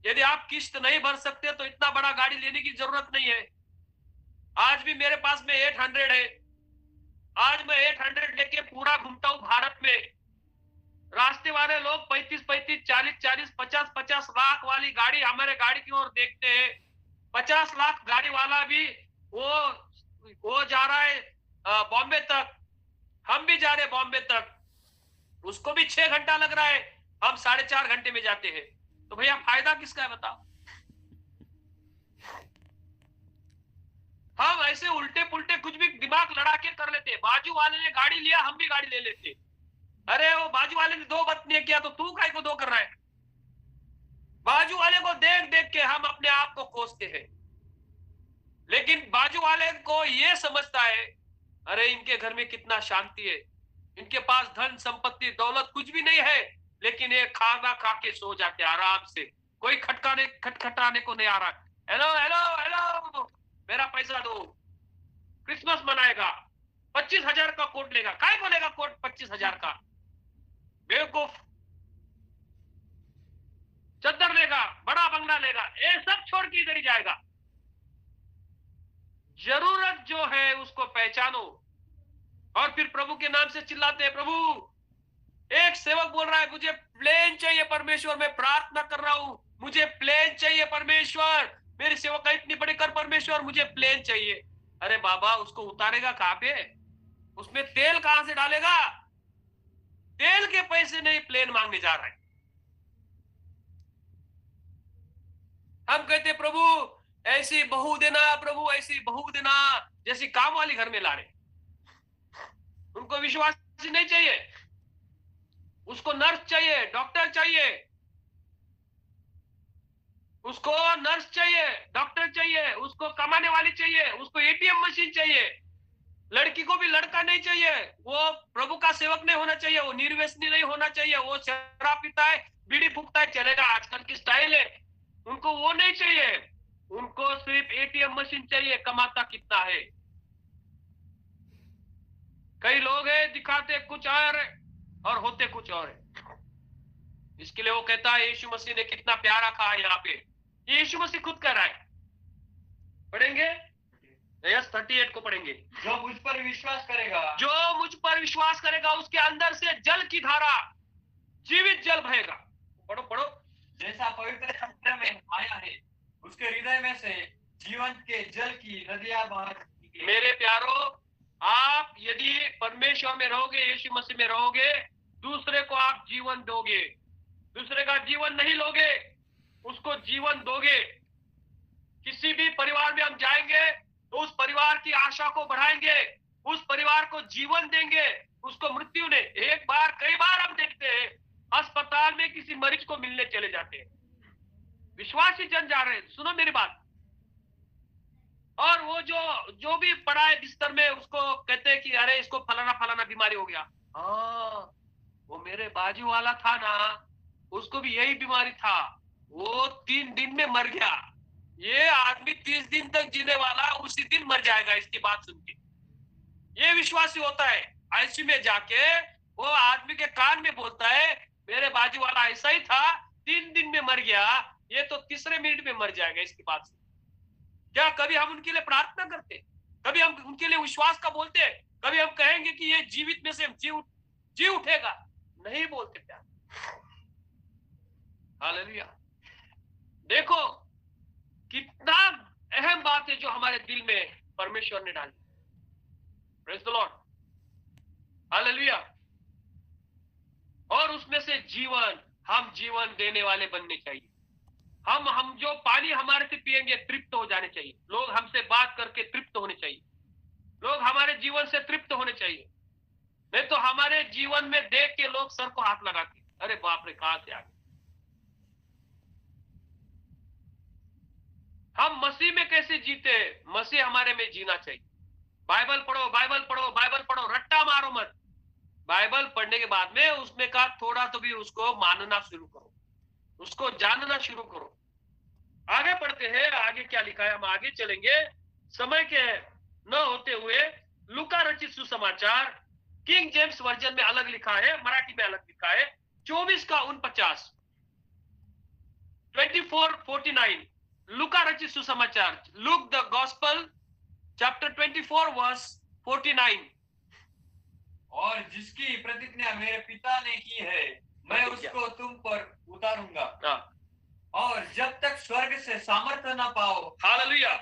यदि आप किस्त नहीं भर सकते तो इतना बड़ा गाड़ी लेने की जरूरत नहीं है। आज भी मेरे पास में 800 है। आज मैं 800 लेके पूरा घूमता हूं भारत में। रास्ते वाले लोग 35-35, 40-40, 50-50 लाख वाली गाड़ी हमारे गाड़ी की ओर देखते हैं। 50 लाख गाड़ी वाला भी वो जा रहा है बॉम्बे तक, हम भी जा रहे हैं बॉम्बे तक। उसको भी 6 घंटा लग रहा है। हम 4.5 घंटे में जाते हैं। तो भैया फायदा किसका है बताओ? हम ऐसे उल्टे पुल्टे कुछ भी दिमाग लड़ा के कर लेते। बाजू वाले ने गाड़ी लिया, हम भी गाड़ी ले लेते। अरे वो बाजू वाले ने 2 बत्तियां किया तो तू काहे को 2 कर रहा है? बाजू वाले को देख देख के हम अपने आप को कोसते हैं। लेकिन बाजू वाले को ये समझता है, अरे इनके घर में कितना शांति है, इनके पास धन संपत्ति दौलत कुछ भी नहीं है, लेकिन ये खाना खा के सो जाते आराम से, कोई खटखटाने को नहीं आ रहा। हेलो हेलो हेलो, मेरा पैसा दो। क्रिसमस मनाएगा, 25,000 का कोट लेगा। काय को लेगा कोट 25,000 का? बेवकूफ। चद्दर लेगा, बड़ा बंगला लेगा, ये सब छोड़ के इधर ही जाएगा। जरूरत जो है उसको पहचानो। और फिर प्रभु के नाम से चिल्लाते हैं, प्रभु। एक सेवक बोल रहा है, मुझे प्लेन चाहिए परमेश्वर, मैं प्रार्थना कर रहा हूं, मुझे प्लेन चाहिए परमेश्वर, मेरी सेवक इतनी बड़ी कर परमेश्वर, मुझे प्लेन चाहिए। अरे बाबा, उसको उतारेगा कहां पे? उसमें तेल कहां से डालेगा? तेल के पैसे नहीं प्लेन मांगने जा रहा है। हम कहते प्रभु ऐसी बहू देना, प्रभु ऐसी बहू देना, जैसी काम वाली घर में ला रहे। उनको विश्वास नहीं चाहिए, उसको नर्स चाहिए, डॉक्टर चाहिए, उसको नर्स चाहिए, डॉक्टर चाहिए, उसको कमाने वाली चाहिए, उसको एटीएम मशीन चाहिए। लड़की को भी लड़का नहीं चाहिए, वो प्रभु का सेवक नहीं होना चाहिए, वो निर्व्यसनी नहीं होना चाहिए, वो शराब पीता है, बीड़ी फूकता है, चलेगा, आजकल की स्टाइल है। उनको वो नहीं चाहिए, उनको सिर्फ एटीएम मशीन चाहिए, कमाता कितना है। कई लोग हैं दिखाते कुछ और होते कुछ और है। इसके लिए वो कहता है यीशु मसीह ने कितना प्यारा कहा यहाँ पे, यीशु मसीह खुद कह रहा है। पढ़ेंगे यस 38 को पढ़ेंगे। जो मुझ पर विश्वास करेगा, जो मुझ पर विश्वास करेगा उसके अंदर से जल की धारा, जीवित जल बहेगा। पढ़ो पढ़ो। जैसा पवित्र शास्त्र में आया है, उसके हृदय में से जीवन के जल की नदियां बहती। मेरे प्यारो, आप यदि परमेश्वर में रहोगे, यीशु मसीह में रहोगे, दूसरे को आप जीवन दोगे। दूसरे का जीवन नहीं लोगे, उसको जीवन दोगे। किसी भी परिवार में हम जाएंगे तो उस परिवार की आशा को बढ़ाएंगे, उस परिवार को जीवन देंगे। उसको मृत्यु ने एक बार, कई बार हम देखते हैं अस्पताल में किसी मरीज को मिलने चले जाते हैं, विश्वासी जन जा रहे हैं, सुनो मेरी बात। और वो जो भी पड़ा है बिस्तर में, उसको कहते हैं कि अरे इसको फलाना फलाना बीमारी हो गया। हाँ, वो मेरे बाजू वाला था ना, उसको भी यही बीमारी था, वो 3 दिन में मर गया। ये आदमी 30 दिन तक जीने वाला, उसी दिन मर जाएगा इसकी बात सुन के। ये विश्वासी होता है, आईसीयू में जाके वो आदमी के कान में बोलता है मेरे बाजू वाला ऐसा ही था, 3 दिन में मर गया, ये तो तीसरे मिनट में मर जाएगा इसकी बात सुन। क्या कभी हम उनके लिए प्रार्थना करते? कभी हम उनके लिए विश्वास का बोलते? कभी हम कहेंगे कि ये जीवित में से जी उठेगा? नहीं बोलते प्यार। हालेलुया। देखो कितना अहम बात है जो हमारे दिल में परमेश्वर ने डाली। Praise the Lord. हालेलुया। और उसमें से जीवन, हम जीवन देने वाले बनने चाहिए। हम जो पानी हमारे से पिएंगे तृप्त हो जाने चाहिए। लोग हमसे बात करके तृप्त होने चाहिए, लोग हमारे जीवन से तृप्त होने चाहिए। नहीं तो हमारे जीवन में देख के लोग सर को हाथ लगाते, अरे बाप रे कहां से आ गए। हम मसीह में कैसे जीते? मसीह हमारे में जीना चाहिए। बाइबल पढ़ो, बाइबल पढ़ो, बाइबल पढ़ो, रट्टा मारो मत। बाइबल पढ़ने के बाद में उसमें का थोड़ा तो भी उसको मानना शुरू करो, उसको जानना शुरू करो। आगे पढ़ते हैं, आगे क्या लिखा है, हम आगे चलेंगे। समय के न होते हुए लूका रचित सुसमाचार, किंग जेम्स वर्जन में अलग लिखा है, मराठी में अलग लिखा है, 24:49, 24:49। लूका रचित सुसमाचार, Luke the gospel chapter 24 verse 49। और जिसकी प्रतिज्ञा मेरे पिता ने की है, मैं उसको तुम पर उतारूंगा। और जब तक स्वर्ग से सामर्थ्य न पाओ, हालेलुया,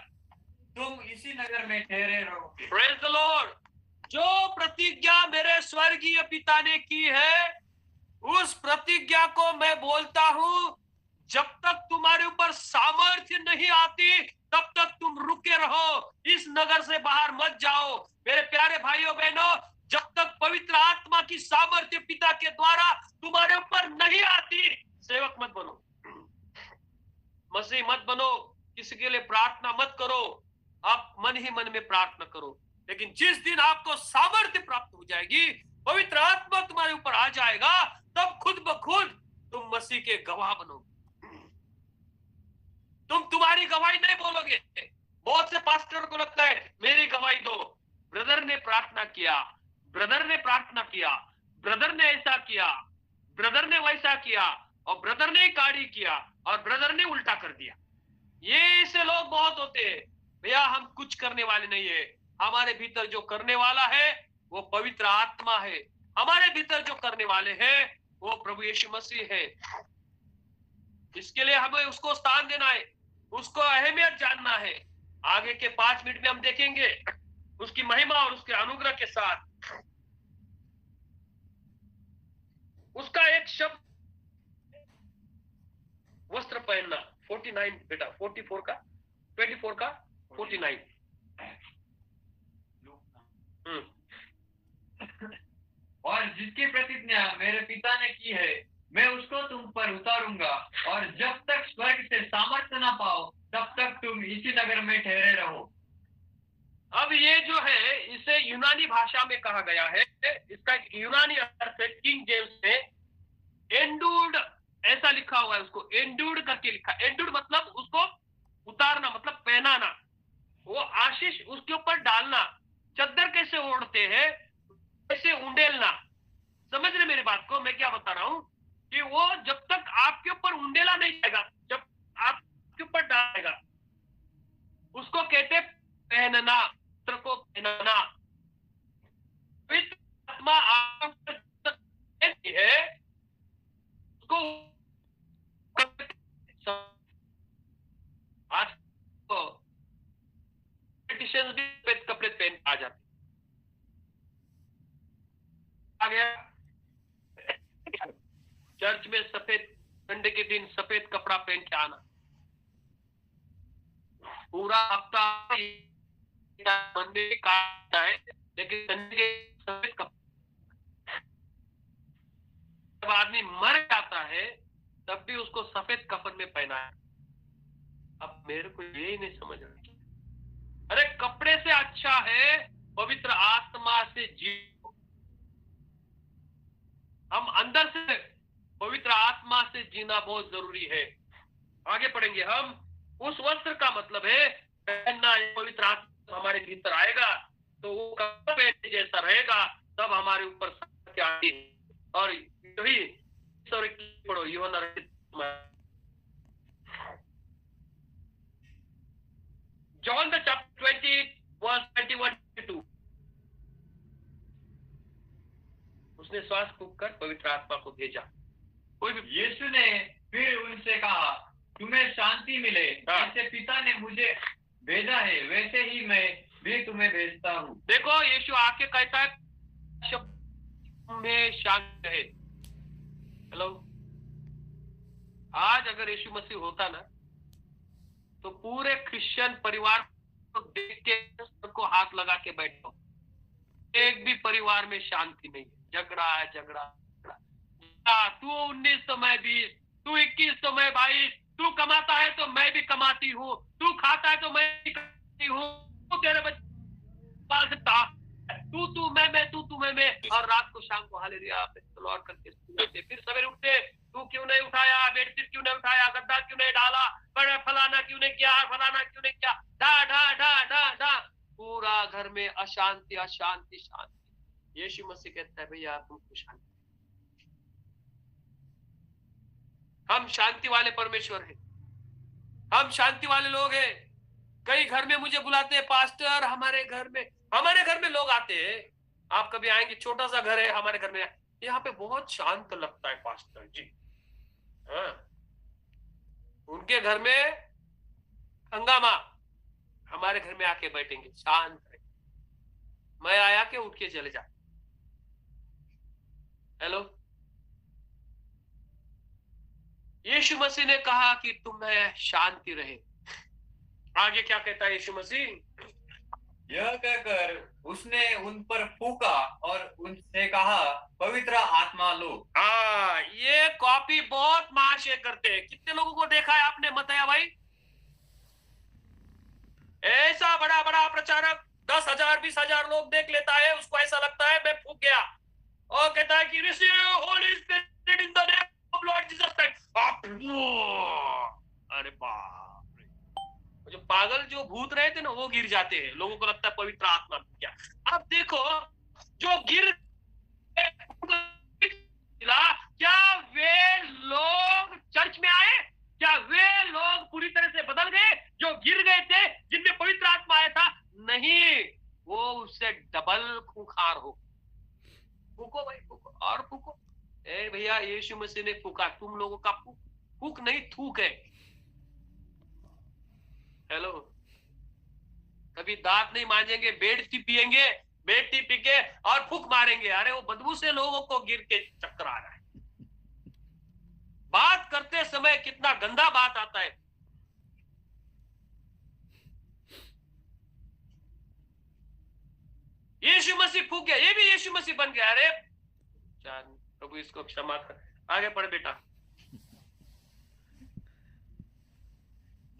तुम इसी नगर में ठहरे रहोगे। Praise the Lord. जो प्रतिज्ञा मेरे स्वर्गीय पिता ने की है उस प्रतिज्ञा को मैं बोलता हूं, जब तक तुम्हारे ऊपर सामर्थ्य नहीं आती तब तक तुम रुके रहो, इस नगर से बाहर मत जाओ। मेरे प्यारे भाइयों बहनों, जब तक पवित्र आत्मा की सामर्थ्य पिता के द्वारा तुम्हारे ऊपर नहीं आती, सेवक मत बनो, मसीह मत बनो, किसी के लिए प्रार्थना मत करो, आप मन ही मन में प्रार्थना करो। लेकिन जिस दिन आपको सामर्थ्य प्राप्त हो जाएगी, पवित्र आत्मा तुम्हारे ऊपर आ जाएगा, तब खुद ब खुद तुम मसीह के गवाह बनोगे। तुम तुम्हारी गवाही नहीं बोलोगे। बहुत से पास्टर को लगता है मेरी गवाही दो, ब्रदर ने प्रार्थना किया, ब्रदर ने प्रार्थना किया, ब्रदर ने ऐसा किया, ब्रदर ने वैसा किया, और ब्रदर ने गाड़ी किया, और ब्रदर ने उल्टा कर दिया। ये ऐसे लोग बहुत होते हैं। भैया हम कुछ करने वाले नहीं है, हमारे भीतर जो करने वाला है वो पवित्र आत्मा है। हमारे भीतर जो करने वाले हैं वो प्रभु यीशु मसीह है। इसके लिए हमें उसको स्थान देना है, उसको अहमियत जानना है। आगे के 5 मिनट में हम देखेंगे उसकी महिमा और उसके अनुग्रह के साथ। उसका एक शब्द वस्त्र पहनना, 49 बेटा, 44 का 24 का 49। और जिसकी प्रतिज्ञा मेरे पिता ने की है, मैं उसको तुम पर उतारूंगा, और जब तक स्वर्ग से सामर्थ्य ना पाओ तब तक तुम इसी नगर में ठहरे रहो। अब ये जो है इसे यूनानी भाषा में कहा गया है। इसका यूनानी अर्थ है, किंग जेम्स ने एंडूर्ड ऐसा लिखा हुआ है, उसको एंडूर्ड करके लिखा। एंडूर्ड मतलब उसको उतारना, मतलब पहनाना, वो आशीष उसके ऊपर डालना। चद्दर कैसे ओढ़ते हैं कैसे उंडेलना। समझ रहे मेरी बात को? मैं क्या बता रहा हूं कि वो जब तक आपके ऊपर उंडेला नहीं जाएगा, जब आपके ऊपर डालेगा, उसको कहते पहनना, वस्त्र को पहनना। आत्मा है उसको आज पॉलिटिशियंस भी सफेद कपड़े पहन आ जाते आ गया। चर्च में सफेद, संडे के दिन सफेद कपड़ा पहन के आना, पूरा हफ्ता मंदिर का है, लेकिन संडे के सफेद कपड़ा। जब आदमी मर जाता है तब भी उसको सफेद कफन में पहना है। अब मेरे को यही नहीं समझ रहा, अरे कपड़े से अच्छा है पवित्र आत्मा से जियो। हम अंदर से पवित्र आत्मा से जीना बहुत जरूरी है। आगे पढ़ेंगे हम। उस वस्त्र का मतलब है पहनना। पवित्र आत्मा हमारे भीतर आएगा तो वो कपड़े जैसा रहेगा, तब हमारे ऊपर सत्य आती है। और यही पढ़ो यूहन्ना John the chapter 20 verse 21-22। उसने श्वास फूंककर पवित्र आत्मा को भेजा। कोई भी यीशु ने फिर उनसे कहा, तुम्हें शांति मिले। जैसे पिता ने मुझे भेजा है वैसे ही मैं भी तुम्हें भेजता हूँ। देखो यीशु आके कहता है शब्द में शांति है। हेलो, आज अगर यीशु मसीह होता ना तो पूरे क्रिश्चियन परिवार को देख के सबको हाथ लगा के बैठो। एक भी परिवार में शांति नहीं है, झगड़ा है, झगड़ा। तू 19 तो मैं 20, तू 21 तो मैं 22, तू कमाता है तो मैं भी कमाती हूँ, तू खाता है तो मैं भी खाती हूँ, तू तेरे बच्चे तू मैं तू मैं, और रात को शाम को हालेलुया लौट करके फिर सवेरे उठते, तू क्यों नहीं उठाया, बेडशीट क्यों नहीं उठाया, गद्दा क्यों नहीं डाला, बड़ा फलाना क्यों नहीं किया, फलाना क्यों नहीं किया, डा डा डा डा डा, पूरा घर में अशांति अशांति शांति। यीशु मसीह कहता है भैया तुमको शांति। हम शांति वाले परमेश्वर हैं, हम शांति वाले लोग हैं। कई घर में मुझे बुलाते हैं, पास्टर हमारे घर में लोग आते हैं। आप कभी आएंगे, छोटा सा घर है हमारे घर में, यहाँ पे बहुत शांत लगता है पास्टर जी। हाँ, उनके घर में हंगामा, हमारे घर में आके बैठेंगे शांत है। मैं आया के उठ के चले जा। हेलो, यीशु मसीह ने कहा कि तुम्हें शांति रहे। आगे क्या कहता है यीशु मसीह? यह कहकर उसने उन पर फूका और उनसे कहा, पवित्र आत्मा लो। ये कॉपी बहुत महाशय करते हैं। कितने लोगों को देखा है आपने मताया भाई? ऐसा बड़ा बड़ा प्रचारक 10,000 20,000 लोग देख लेता है, उसको ऐसा लगता है मैं फूक गया, और कहता है कि receive Holi spirit in the name of Lord Jesus Christ. अरे बाप रे! जो पागल जो भूत रहे थे ना वो गिर जाते हैं, लोगों को लगता है पवित्र आत्मा क्या। अब देखो जो गिर क्या वे लोग चर्च में आए? क्या वे लोग पूरी तरह से बदल गए जो गिर गए थे, जिनमें पवित्र आत्मा आया था? नहीं, वो उससे डबल खूंखार हो। फूको भाई, फूको और फूको। ए भैया, यीशु मसीह ने फूका, तुम लोगों का फूक नहीं थूक है। हेलो, कभी दांत नहीं मांजेंगे, बेड टी पियेंगे, बेड टी पी के और फूक मारेंगे। अरे वो बदबू से लोगों को गिर के चक्कर आ रहा है। बात करते समय कितना गंदा बात आता है। यीशु मसीह फूक गया, ये भी यीशु मसीह बन गया। अरे प्रभु इसको क्षमा कर। आगे पढ़ बेटा।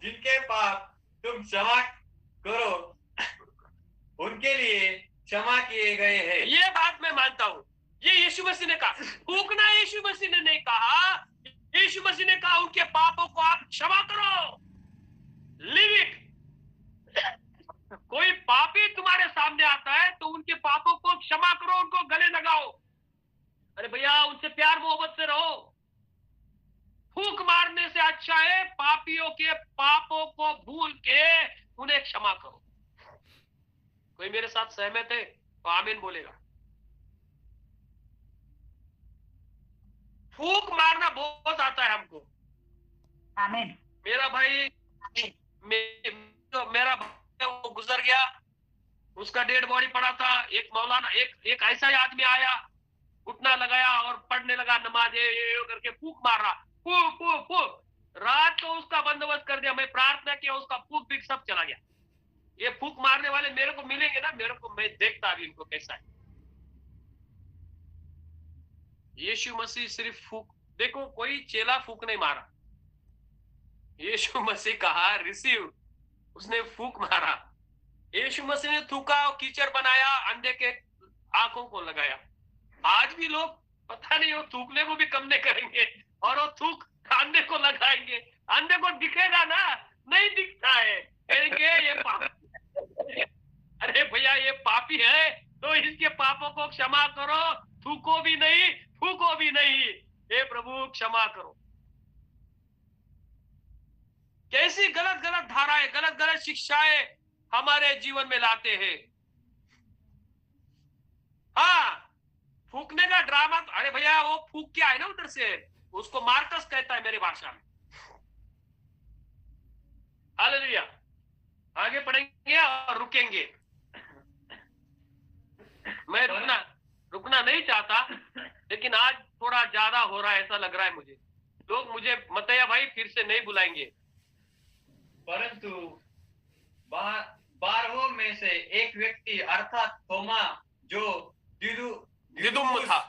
जिनके पाप तुम क्षमा करो उनके लिए क्षमा किए गए हैं। ये बात मैं मानता हूं, ये यीशु मसीह ने कहा। फूकना यीशु मसीह ने नहीं कहा, यीशु मसीह ने कहा उनके पापों को आप क्षमा करो। Live it. कोई पापी तुम्हारे सामने आता है तो उनके पापों को क्षमा करो, उनको गले लगाओ। अरे भैया, उनसे प्यार मोहब्बत से रहो। फूक मारने से अच्छा है पापियों के पापों को भूल के उन्हें क्षमा करो। कोई मेरे साथ सहमत है तो आमीन बोलेगा। फूक मारना बहुत आता है हमको। आमीन। मेरा भाई मेरा भाई वो गुजर गया, उसका डेड बॉडी पड़ा था। एक मौलाना, एक ऐसा ही आदमी आया, घुटना लगाया और पढ़ने लगा नमाज, ये करके फूक मार रहा, फूक फूक फूक। रात को उसका बंदोबस्त कर दिया, मैं प्रार्थना किया, उसका फूक भी सब चला गया। ये फूक मारने वाले मेरे को मिलेंगे ना, मेरे को, मैं देखता अभी इनको कैसा है। यीशु मसीह सिर्फ फूक, देखो कोई चेला फूक नहीं मारा, यीशु मसीह कहा रिसीव, उसने फूक मारा। यीशु मसीह ने थूका, कीचड़ बनाया, अंधे के आंखों को लगाया। आज भी लोग पता नहीं वो थूकने को भी कम नहीं करेंगे और वो थूक अंधे को लगाएंगे। अंधे को दिखेगा ना, नहीं दिखता है, कहेंगे ये पापी। अरे भैया, ये पापी है तो इसके पापों को क्षमा करो। थूको भी नहीं, फूको भी नहीं, हे प्रभु क्षमा करो। कैसी गलत गलत धाराएं, गलत गलत शिक्षाएं हमारे जीवन में लाते हैं। हाँ, फूकने का ड्रामा। अरे भैया, वो फूक क्या है ना उधर से, उसको मार्कस कहता है मेरी भाषा में। हालेलुया। आगे पढ़ेंगे और रुकेंगे। मैं रुकना नहीं चाहता, लेकिन आज थोड़ा ज्यादा हो रहा है ऐसा लग रहा है मुझे। लोग मुझे मतया भाई फिर से नहीं बुलाएंगे। परंतु 12 में से एक व्यक्ति अर्थात थोमा, जो दिदुम था,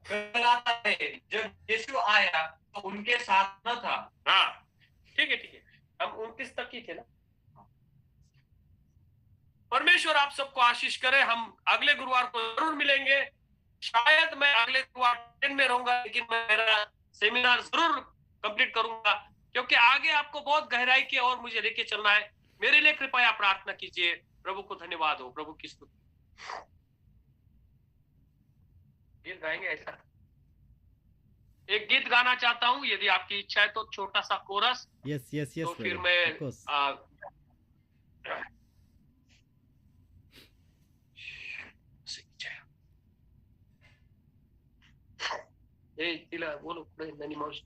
कहलाता है, जब यीशु आया तो उनके साथ न था। हाँ ठीक है, हम 29 तक ही थे ना। परमेश्वर आप सबको आशीष करे। हम अगले गुरुवार को जरूर मिलेंगे। शायद मैं अगले गुरुवार दिन में रहूंगा, लेकिन मैं मेरा सेमिनार जरूर कंप्लीट करूंगा, क्योंकि आगे आपको बहुत गहराई की ओर मुझे लेके चलना है। मेरे लिए कृपया प्रार्थना कीजिए। प्रभु को धन्यवाद हो, प्रभु की स्तुति। गीत गाएंगे ऐसा। एक गीत गाना चाहता हूं, यदि आपकी इच्छा है तो, छोटा सा कोरस। यस यस यस, तो फिर मैं बोलो ननी मौज।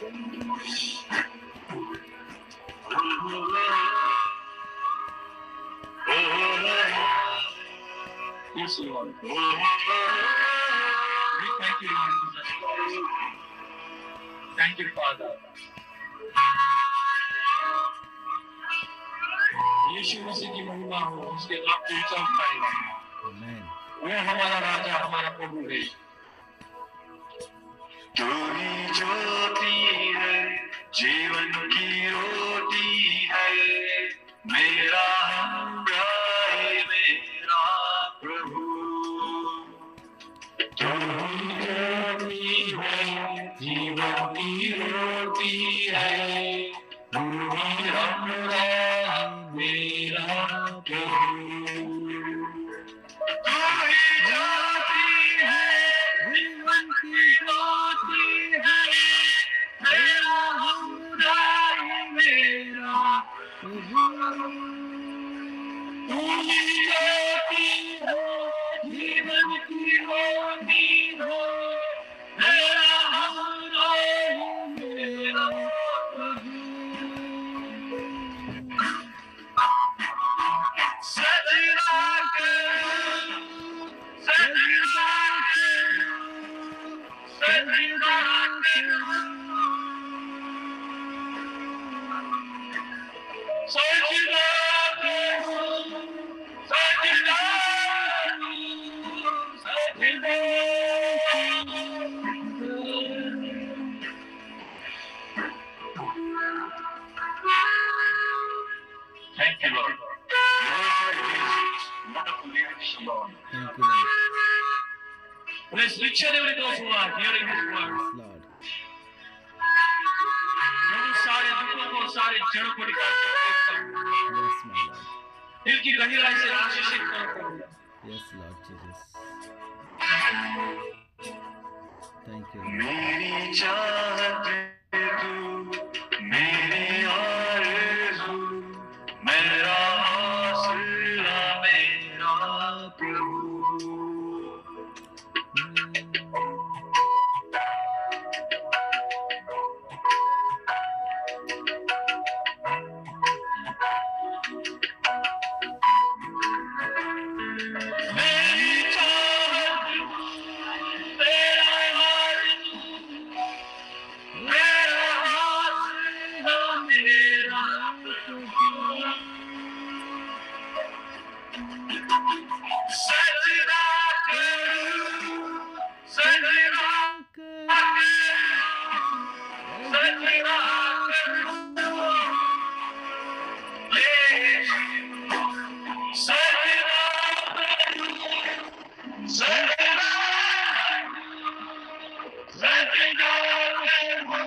Yes, Lord. We thank you, Lord Jesus. Thank you, Father. यीशु मसीह की महिमा हो, उसके नाम को ऊंचा उठाए। Amen. वो हमारा राजा, हमारा प्रभु है। तू ही ज्योति है, जीवन की रोटी है, मेरा हमराही, मेरा प्रभु। तू ही ज्योति है, जीवन की रोटी है, मेरा हमराही, मेरा प्रभु। तू ही ज्योति है, जीवन की रोटी है, मेरा हमराही, मेरा प्रभु। तू ही ज्योति है, जीवन की रोटी है, मेरा हमराही, मेरा प्रभु। सजदा करूं, सजदा करूं, सजदा करूं, सजदा करूं, सजदा Thank you, Lord. Wonderful leadership, Lord. Thank you, Lord. Bless each and every those who are hearing this word. Yes, Lord. प्रभु सारे दुखों को, सारे जड़ों को निकाल कर फेंकता हूं। Yes, my Lord. दिल की गहराई से आशीषित करो प्रभु। Yes, Lord Jesus. Thank you, Lord. मेरी चाहत तू, मेरी आरज़ू, मेरा आसरा, मेरा प्रभु। मेरी चाहत तेरा आरज़ू, मेरा आसरा, मेरा प्रभु। सजदा करूं, सजदा करूं, सजदा करूं, यीशु। सजदा करूं, सजदा करूं, सजदा करूं।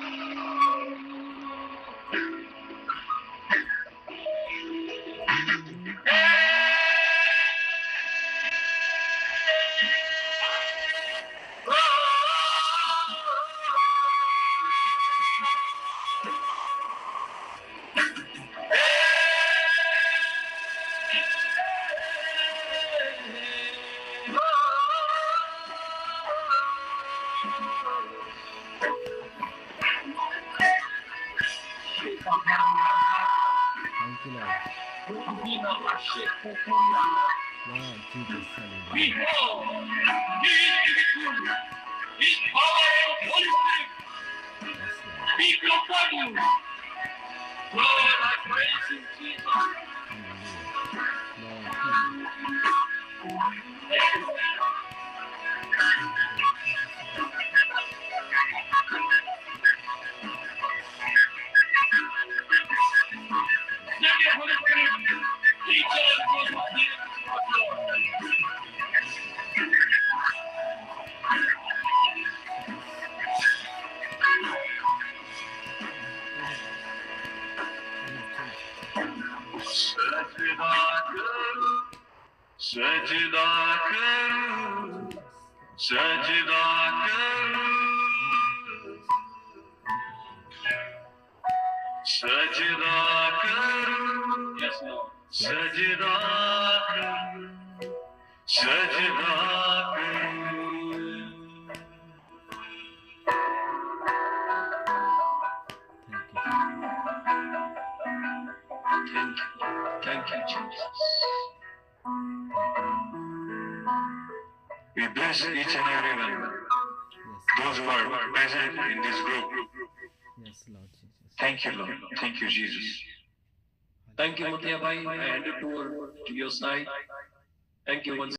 Thank you, Lord. Lord Jesus, hallelujah. Behold, He is with you. His power of Holy Spirit Yes, Lord. be upon you. Lord, I praise you, Jesus. Hallelujah. Lord, Let your Holy Spirit teach us what to do, Lord. सजदा करूं, सजदा करूं, सजदा करूं, सजदा करूं, सजदा करूं, सजदा करूं। Thank you, Jesus. We bless each and every one, Yes. those who are present in this group. Yes, Lord Jesus. Thank you, Lord. Thank you, Jesus. Thank you, Mutiya Bhai. I hand it over to your side. Thank you once